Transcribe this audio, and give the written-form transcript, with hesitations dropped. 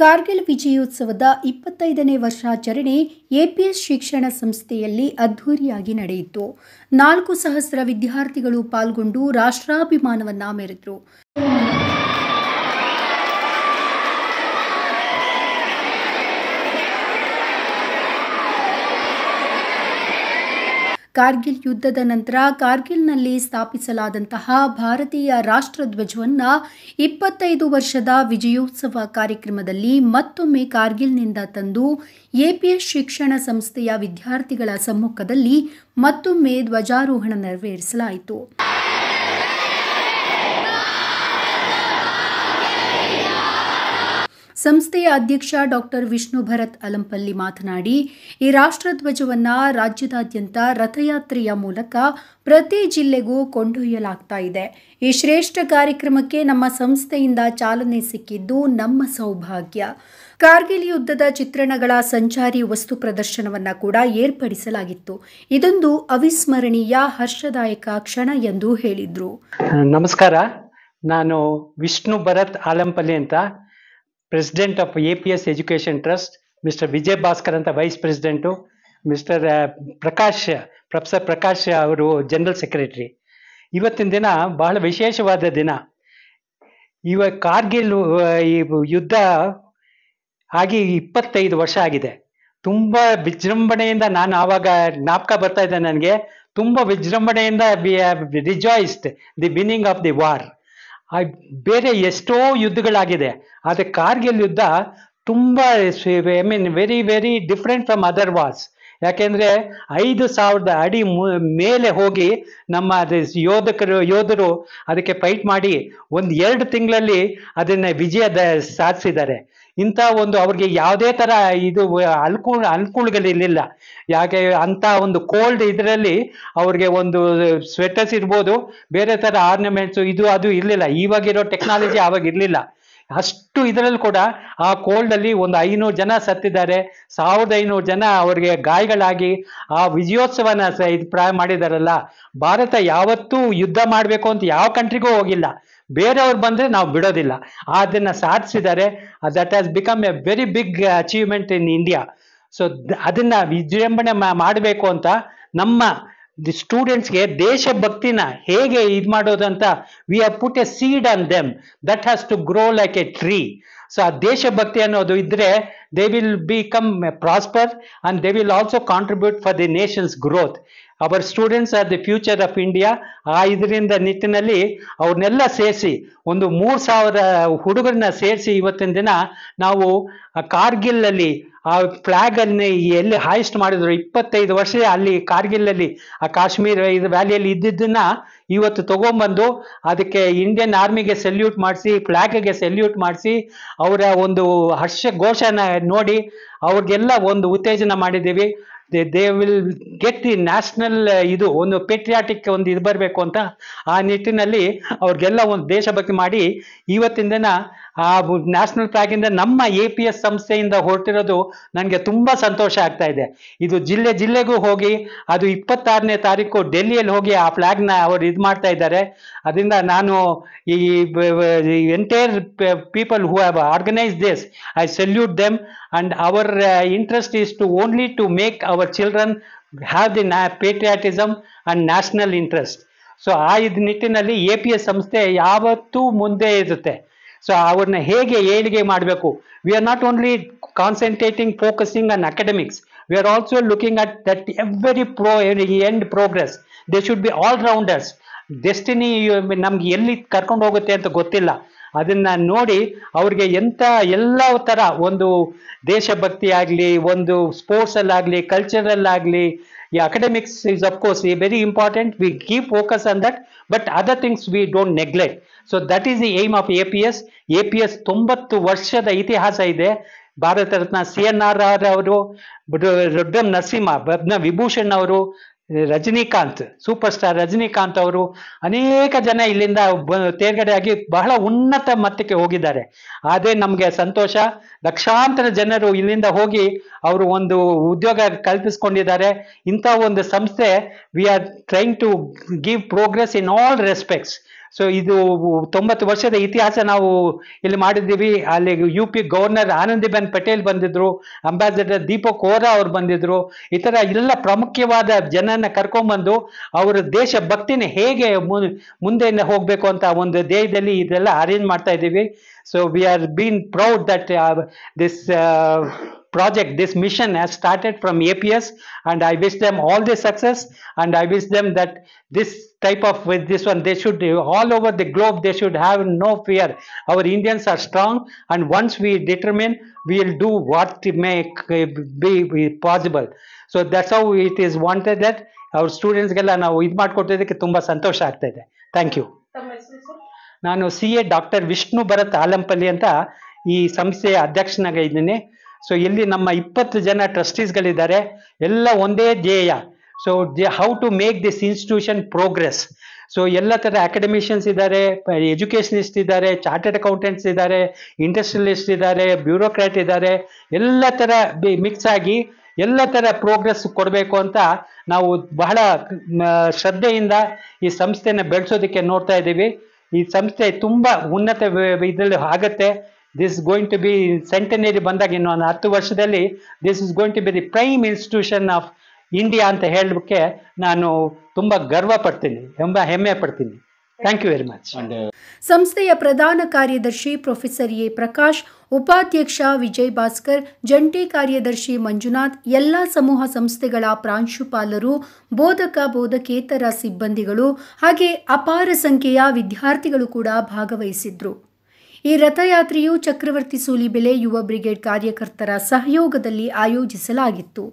ಕಾರ್ಗಿಲ್ ವಿಜಯೋತ್ಸವದ 25ನೇ ವರ್ಷಾಚರಣೆ ಎಪಿಎಸ್ ಶಿಕ್ಷಣ ಸಂಸ್ಥೆಯಲ್ಲಿ ಅದ್ಧೂರಿಯಾಗಿ ನಡೆಯಿತು. 4,000 ವಿದ್ಯಾರ್ಥಿಗಳು ಪಾಲ್ಗೊಂಡು ರಾಷ್ಟ್ರಾಭಿಮಾನವನ್ನ ಮೆರೆದರು. ಕಾರ್ಗಿಲ್ ಯುದ್ಧದ ನಂತರ ಕಾರ್ಗಿಲ್ನಲ್ಲಿ ಸ್ಥಾಪಿಸಲಾದಂತಹ ಭಾರತೀಯ ರಾಷ್ಟ್ರಧ್ವಜವನ್ನು 25 ವರ್ಷದ ವಿಜಯೋತ್ಸವ ಕಾರ್ಯಕ್ರಮದಲ್ಲಿ ಮತ್ತೊಮ್ಮೆ ಕಾರ್ಗಿಲ್ನಿಂದ ತಂದು ಎಪಿಎಸ್ ಶಿಕ್ಷಣ ಸಂಸ್ಥೆಯ ವಿದ್ಯಾರ್ಥಿಗಳ ಸಮ್ಮುಖದಲ್ಲಿ ಮತ್ತೊಮ್ಮೆ ಧ್ವಜಾರೋಹಣ ನೆರವೇರಿಸಲಾಯಿತು. ಸಂಸ್ಥೆಯ ಅಧ್ಯಕ್ಷ ಡಾಕ್ಟರ್ ವಿಷ್ಣು ಭರತ್ ಅಲಂಪಲ್ಲಿ ಮಾತನಾಡಿ, ಈ ರಾಷ್ಟ್ರಧ್ವಜವನ್ನು ರಾಜ್ಯದಾದ್ಯಂತ ರಥಯಾತ್ರೆಯ ಮೂಲಕ ಪ್ರತಿ ಜಿಲ್ಲೆಗೂ ಕೊಂಡೊಯ್ಯಲಾಗ್ತಾ ಇದೆ. ಈ ಶ್ರೇಷ್ಠ ಕಾರ್ಯಕ್ರಮಕ್ಕೆ ನಮ್ಮ ಸಂಸ್ಥೆಯಿಂದ ಚಾಲನೆ ಸಿಕ್ಕಿದ್ದು ನಮ್ಮ ಸೌಭಾಗ್ಯ. ಕಾರ್ಗಿಲ್ ಯುದ್ಧದ ಚಿತ್ರಣಗಳ ಸಂಚಾರಿ ವಸ್ತು ಪ್ರದರ್ಶನವನ್ನು ಕೂಡ ಏರ್ಪಡಿಸಲಾಗಿತ್ತು. ಇದೊಂದು ಅವಿಸ್ಮರಣೀಯ ಹರ್ಷದಾಯಕ ಕ್ಷಣ ಎಂದು ಹೇಳಿದ್ರು. ನಮಸ್ಕಾರ, ನಾನು ವಿಷ್ಣು ಭರತ್ ಆಲಂಪಲ್ಲಿ ಅಂತ, president of APS education trust. Mister Vijay Bhaskar ಅಂತ vice president, mister professor Prakash ಅವರು ಜನರಲ್ ಸೆಕ್ರೆಟರಿ. ಇವತ್ತಿನ ದಿನ ಬಹಳ ವಿಶೇಷವಾದ ದಿನ. ಕಾರ್ಗಿಲ್ ಯುದ್ಧ ಆಗಿ 25 ವರ್ಷ ಆಗಿದೆ. ತುಂಬ ವಿಜೃಂಭಣೆಯಿಂದ, ನಾನು ಆವಾಗ ಜ್ಞಾಪಕ ಬರ್ತಾ ಇದ್ದೆ ನನಗೆ, ತುಂಬ ವಿಜೃಂಭಣೆಯಿಂದ rejoiced the winning of the war. ಬೇರೆ ಎಷ್ಟೋ ಯುದ್ಧಗಳಾಗಿದೆ, ಆದರೆ ಕಾರ್ಗಿಲ್ ಯುದ್ಧ ತುಂಬ very very different from other wars. ಯಾಕೆಂದರೆ 5,000 ಅಡಿ ಮೇಲೆ ಹೋಗಿ ನಮ್ಮ ಯೋಧರು ಅದಕ್ಕೆ ಫೈಟ್ ಮಾಡಿ 1-2 ತಿಂಗಳಲ್ಲಿ ಅದನ್ನು ವಿಜಯದ ಸಾಧಿಸಿದ್ದಾರೆ. ಇಂಥ ಒಂದು ಅವ್ರಿಗೆ ಯಾವುದೇ ಥರ ಇದು ಅನುಕೂಲಗಳಿರಲಿಲ್ಲ. ಯಾಕೆ ಅಂತ ಒಂದು ಕೋಲ್ಡ್ ಇದರಲ್ಲಿ ಅವ್ರಿಗೆ ಒಂದು ಸ್ವೆಟರ್ಸ್ ಇರ್ಬೋದು, ಬೇರೆ ಥರ ಆರ್ನಮೆಂಟ್ಸು ಇದು ಅದು ಇರಲಿಲ್ಲ. ಇವಾಗಿರೋ ಟೆಕ್ನಾಲಜಿ ಆವಾಗ ಇರಲಿಲ್ಲ. ಅಷ್ಟು ಇದರಲ್ಲಿ ಕೂಡ ಆ ಕೋಲ್ಡಲ್ಲಿ 500 ಜನ ಸತ್ತಿದ್ದಾರೆ, 1,500 ಜನ ಅವ್ರಿಗೆ ಗಾಯಗಳಾಗಿ ಆ ವಿಜಯೋತ್ಸವನ ಮಾಡಿದಾರಲ್ಲ. ಭಾರತ ಯಾವತ್ತೂ ಯುದ್ಧ ಮಾಡಬೇಕು ಅಂತ ಯಾವ ಕಂಟ್ರಿಗೂ ಹೋಗಿಲ್ಲ, ಬೇರೆಯವ್ರು ಬಂದರೆ ನಾವು ಬಿಡೋದಿಲ್ಲ. ಅದನ್ನು ಸಾಧಿಸಿದ್ದಾರೆ. That has become a very big achievement in India. So ಅದನ್ನು ವಿಜೃಂಭಣೆ ಮಾಡಬೇಕು ಅಂತ ನಮ್ಮ ಸ್ಟೂಡೆಂಟ್ಸ್ಗೆ ದೇಶಭಕ್ತಿನ ಹೇಗೆ ಇದು ಮಾಡೋದು ಅಂತ we have put a seed on them that has to grow like a tree. So ಆ ದೇಶಭಕ್ತಿ ಅನ್ನೋದು ಇದ್ದರೆ they will become prosper and they will also contribute for the nation's growth. Our students are the future of India. ಇದರಿಂದ ನಿಟ್ಟಿನಲ್ಲಿ ಅವ್ರನ್ನೆಲ್ಲ ಸೇರಿಸಿ 3,000 ಹುಡುಗರನ್ನ ಸೇರಿಸಿ ಇವತ್ತಿನ ದಿನ ನಾವು ಕಾರ್ಗಿಲಲ್ಲಿ ಆ ಫ್ಲಾಗ್ ಅನ್ನು ಎಲ್ಲಿ ಹಾಯಿಸ್ಟ್ ಮಾಡಿದ್ರು 25 ವರ್ಷ ಅಲ್ಲಿ ಕಾರ್ಗಿಲಲ್ಲಿ ಆ ಕಾಶ್ಮೀರ ವ್ಯಾಲಿಯಲ್ಲಿ ಇದ್ದಿದ್ದನ್ನ ಇವತ್ತು ತಗೊಂಡ್ಬಂದು ಅದಕ್ಕೆ ಇಂಡಿಯನ್ ಆರ್ಮಿಗೆ ಸೆಲ್ಯೂಟ್ ಮಾಡಿಸಿ, ಫ್ಲಾಗ್ಗೆ ಸೆಲ್ಯೂಟ್ ಮಾಡಿಸಿ, ಅವರ ಒಂದು ಹರ್ಷ ಘೋಷನ ನೋಡಿ ಅವ್ರಿಗೆಲ್ಲ ಒಂದು ಉತ್ತೇಜನ ಮಾಡಿದ್ದೀವಿ. They will get the national ಇದು ಒಂದು ಪೇಟ್ರಿಯಾಟಿಕ್ ಒಂದು ಇದು ಬರಬೇಕು ಅಂತ ಆ ನಿಟ್ಟಿನಲ್ಲಿ ಅವ್ರಿಗೆಲ್ಲ ಒಂದು ದೇಶಭಕ್ತಿ ಮಾಡಿ ಇವತ್ತಿನ ದಿನ ಆ ನ್ಯಾಷನಲ್ ಫ್ಲಾಗಿಂದ ನಮ್ಮ ಎಪಿಎಸ್ ಸಂಸ್ಥೆಯಿಂದ ಹೊರಟಿರೋದು ನನಗೆ ತುಂಬ ಸಂತೋಷ ಆಗ್ತಾ ಇದೆ. ಇದು ಜಿಲ್ಲೆಗೂ ಹೋಗಿ ಅದು 26ನೇ ತಾರೀಕು ಡೆಲ್ಲಿಯಲ್ಲಿ ಹೋಗಿ ಆ ಫ್ಲಾಗ್ನ ಅವರು ಇದು ಮಾಡ್ತಾ ಇದ್ದಾರೆ. ಅದರಿಂದ ನಾನು ಈ entire people who have organise this, I salute them. And our interest is to only to make our children have the patriotism and national interest. So ಆ ನಿಟ್ಟಿನಲ್ಲಿ ಎಪಿಎಸ್ ಸಂಸ್ಥೆ ಯಾವತ್ತೂ ಮುಂದೆ ಇರುತ್ತೆ. ಸೊ ಅವ್ರನ್ನ ಹೇಗೆ ಏಳಿಗೆ ಮಾಡಬೇಕು. We are not only concentrating focusing on academics, we are also looking at that every and progress. They should be all rounders. Destiny ನಮ್ಗೆ ಎಲ್ಲಿ ಕರ್ಕೊಂಡು ಹೋಗುತ್ತೆ ಅಂತ ಗೊತ್ತಿಲ್ಲ. ಅದನ್ನ ನೋಡಿ ಅವ್ರಿಗೆ ಎಲ್ಲ ಥರ ಒಂದು ದೇಶಭಕ್ತಿ ಆಗಲಿ, ಒಂದು ಸ್ಪೋರ್ಟ್ಸಲ್ಲಾಗಲಿ, ಕಲ್ಚರಲ್ಲಾಗಲಿ, ಈ academics is of course very important. We keep focus on that, but other things we don't neglect. So that is the aim of APS. 90 ವರ್ಷದ ಇತಿಹಾಸ ಇದೆ. ಭಾರತ ರತ್ನ CNR ಅವರು, ರೊಡ್ಡಂ ನರಸಿಂಹ, ಪದ್ಮ ವಿಭೂಷಣ್ ಅವರು, ರಜನಿಕಾಂತ್, ಸೂಪರ್ ಸ್ಟಾರ್ ರಜನಿಕಾಂತ್ ಅವರು, ಅನೇಕ ಜನ ಇಲ್ಲಿಂದ ತೇರ್ಗಡೆ ಆಗಿ ಬಹಳ ಉನ್ನತ ಮಟ್ಟಕ್ಕೆ ಹೋಗಿದ್ದಾರೆ. ಅದೇ ನಮಗೆ ಸಂತೋಷ. ಲಕ್ಷಾಂತರ ಜನರು ಇಲ್ಲಿಂದ ಹೋಗಿ ಅವರು ಒಂದು ಉದ್ಯೋಗ ಕಲ್ಪಿಸ್ಕೊಂಡಿದ್ದಾರೆ. ಇಂಥ ಒಂದು ಸಂಸ್ಥೆ we are trying to give progress in all respects. So ಇದು 90 ವರ್ಷದ ಇತಿಹಾಸ ನಾವು ಇಲ್ಲಿ ಮಾಡಿದ್ದೀವಿ. ಅಲ್ಲಿ UP ಗವರ್ನರ್ ಆನಂದಿಬೆನ್ ಪಟೇಲ್ ಬಂದಿದ್ರು, ಅಂಬಾಸಿಡರ್ ದೀಪಕ್ ವೋರಾ ಅವ್ರು ಬಂದಿದ್ರು. ಈ ತರ ಎಲ್ಲ ಪ್ರಾಮುಖ್ಯವಾದ ಜನನ ಕರ್ಕೊಂಡ್ಬಂದು ಅವರ ದೇಶ ಭಕ್ತಿನ ಹೇಗೆ ಮುಂದೆ ಹೋಗ್ಬೇಕು ಅಂತ ಒಂದು ಧ್ಯೇಯದಲ್ಲಿ ಇದೆಲ್ಲ ಅರೇಂಜ್ ಮಾಡ್ತಾ ಇದ್ದೀವಿ. So we are been proud that this project, this mission has started from APS, and I wish them all the success, and I wish them that this type of, with this one, they should, all over the globe, they should have no fear. Our Indians are strong, and once we determine, we will do what may be possible. So that's how it is wanted that our students ಗೆಲ್ಲ ನಾವು ಇದು ಮಾಡಿಕೊಟ್ಟಿದ್ದಕ್ಕೆ ತುಂಬಾ ಸಂತೋಷ ಆಗ್ತಾ ಇದೆ. Thank you. ನಾನು CA doctor Vishnu Bharat Alampalli ಅಂತ ಈ ಸಂಸ್ಥೆಯ ಅಧ್ಯಕ್ಷನಾಗಿದ್ದೀನಿ. ಸೊ ಇಲ್ಲಿ ನಮ್ಮ 20 ಜನ ಟ್ರಸ್ಟೀಸ್ಗಳಿದ್ದಾರೆ, ಎಲ್ಲ ಒಂದೇ ಧ್ಯೇಯ. So how to make this institution progress. So ಎಲ್ಲ ಥರ ಅಕಾಡೆಮಿಷಿಯನ್ಸ್ ಇದ್ದಾರೆ, ಎಜುಕೇಷನಿಸ್ಟ್ ಇದ್ದಾರೆ, ಚಾರ್ಟೆಡ್ ಅಕೌಂಟೆಂಟ್ಸ್ ಇದ್ದಾರೆ, ಇಂಡಸ್ಟ್ರಿಯಲಿಸ್ಟ್ ಇದ್ದಾರೆ, ಬ್ಯೂರೋಕ್ರಾಟ್ ಇದ್ದಾರೆ, ಎಲ್ಲ ಥರ ಮಿಕ್ಸ್ ಆಗಿ ಎಲ್ಲ ಥರ ಪ್ರೋಗ್ರೆಸ್ ಕೊಡಬೇಕು ಅಂತ ನಾವು ಬಹಳ ಶ್ರದ್ಧೆಯಿಂದ ಈ ಸಂಸ್ಥೆನ ಬೆಳೆಸೋದಕ್ಕೆ ನೋಡ್ತಾ ಇದ್ದೀವಿ. ಈ ಸಂಸ್ಥೆ ತುಂಬ ಉನ್ನತ ಇದರಲ್ಲಿ ಆಗತ್ತೆ. This going to be centenary ಬಂದಾಗ ಇನ್ನೊಂದು 10 ವರ್ಷದಲ್ಲಿ this is going to be the prime institution of India ಅಂತ ಹೇಳಲಿಕ್ಕೆ ನಾನು ತುಂಬ ಗರ್ವ ಪಡ್ತೀನಿ, ಹೆಮ್ಮೆ ಪಡ್ತೀನಿ. Thank you very much. ಸಂಸ್ಥೆಯ ಪ್ರಧಾನ ಕಾರ್ಯದರ್ಶಿ ಪ್ರೊಫೆಸರ್ ಎ ಪ್ರಕಾಶ್, ಉಪಾಧ್ಯಕ್ಷ ವಿಜಯ್ ಭಾಸ್ಕರ್, ಜಂಟಿ ಕಾರ್ಯದರ್ಶಿ ಮಂಜುನಾಥ್, ಎಲ್ಲ ಸಮೂಹ ಸಂಸ್ಥೆಗಳ ಪ್ರಾಂಶುಪಾಲರು, ಬೋಧಕ ಬೋಧಕೇತರ ಸಿಬ್ಬಂದಿಗಳು ಹಾಗೆ ಅಪಾರ ಸಂಖ್ಯೆಯ ವಿದ್ಯಾರ್ಥಿಗಳು ಕೂಡ ಭಾಗವಹಿಸಿದ್ರು. ಈ ರಥಯಾತ್ರೆಯು ಚಕ್ರವರ್ತಿ ಸೂಲಿಬೆಲೆ ಯುವ ಬ್ರಿಗೇಡ್ ಕಾರ್ಯಕರ್ತರ ಸಹಯೋಗದಲ್ಲಿ ಆಯೋಜಿಸಲಾಗಿತ್ತು.